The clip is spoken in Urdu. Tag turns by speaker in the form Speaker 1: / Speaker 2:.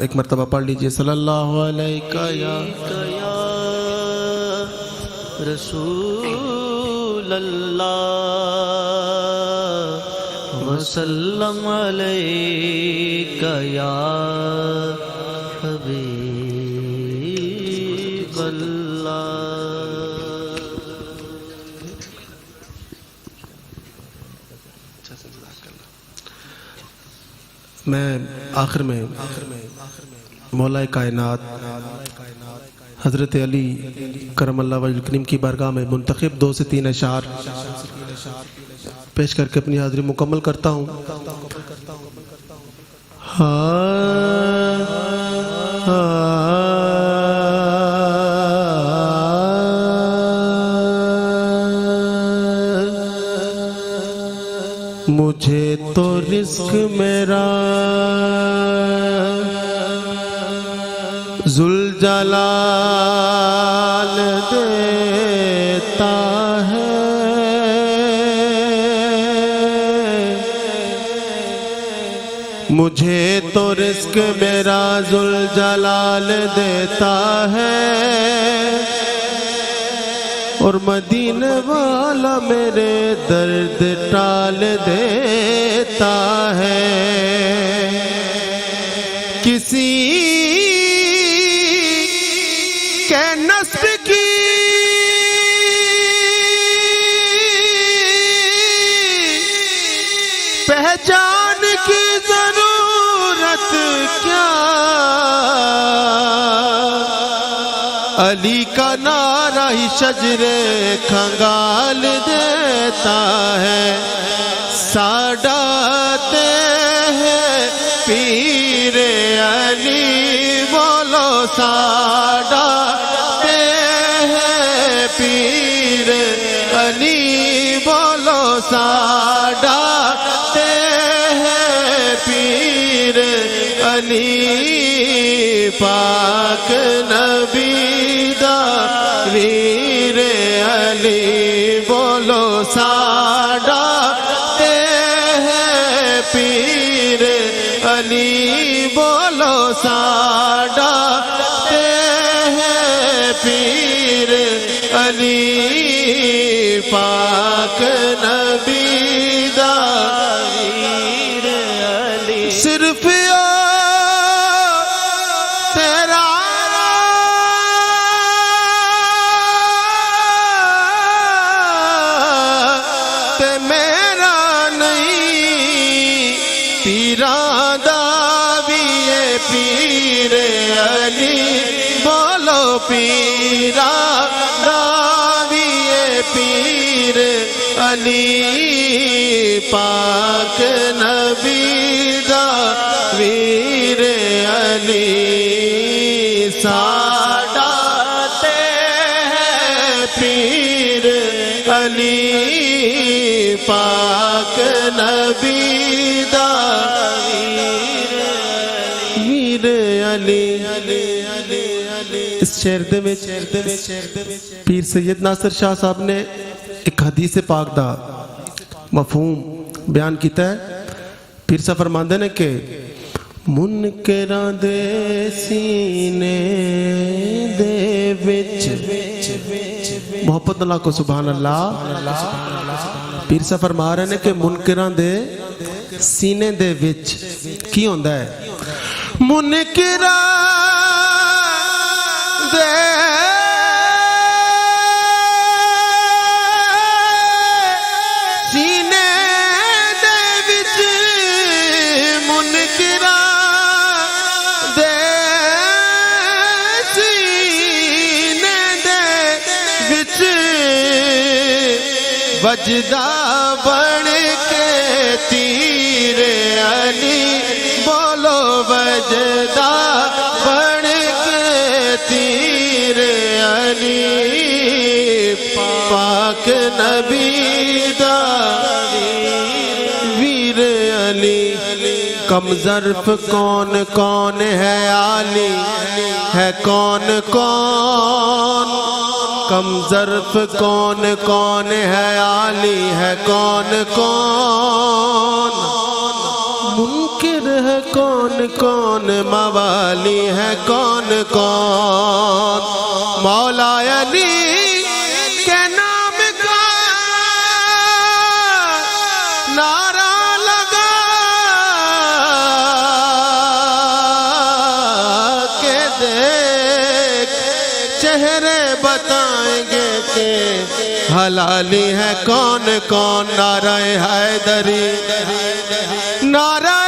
Speaker 1: ایک مرتبہ پڑھ لیجئے صلی اللہ علیہ یا
Speaker 2: رسول اللہ وسلم علیک یا حبیب اللہ۔
Speaker 1: میں آخر میں مولا کائنات حضرت علی کرم اللہ وجہ الکریم کی بارگاہ میں منتخب 2 سے 3 اشعار پیش کر کے اپنی حاضری مکمل کرتا ہوں۔ مجھے تو رزق میرا ذوالجلال دیتا ہے، مجھے تو رزق میرا ذوالجلال دیتا ہے، اور مدینے والا میرے درد ٹال دیتا ہے۔ کسی کے نصب کی پہچان کی ضرورت کیا، علی کا نعرہ ہی شجرے کھنگال دیتا ہے۔ ساڈاتے ہیں پیر علی بولو، ساڈاتے ہیں پیر علی بولو، ساڈاتے ہیں پیر علی، پاک نبی ویر علی بولو، ساڈاتے ہیں پیر علی بولو، ساڈاتے ہیں پیر علی، پاک نبی دا ویر علی۔ صرف تیرا میرا نہیں، پیراں دا بھی ہے پیر علی بولو، پیراں دا بھی ہے پیر علی، پاک نبی دا ویر علی، ساڈاتے ہیں پیر علی، پاک نبی دا ویر علی۔ اس شعر دے وچ پیر سید ناصر شاہ صاحب نے ایک حدیث پاک دا مفہوم بیان کیتا ہے۔ پیر صاحب فرماندے نے کہ منکراں دے سینے دے وچ، محبت اللہ کو سبحان اللہ، پیر صاحب فرما رہے ہیں کہ منکراں دے سینے دے وچ کی ہوندا ہے؟ منکراں دے سینے دے وچ، منکراں دے سینے دے وچ وجدا بن کے تیر علی بولو، وجدا بن کے تیر علی، پاک نبی دا ویر علی۔ کم ظرف کون کون ہے علی، ہے کون کون، کم ظرف کون کون ہے علی، ہے کون کون، منکر ہے کون کون، موالی ہے کون کون، مولا علی کے نام کا نعرہ لگا کے دیکھ، چہرے بتائیں گے کہ حلالی ہے کون کون، نعرہ حیدری، نعرہ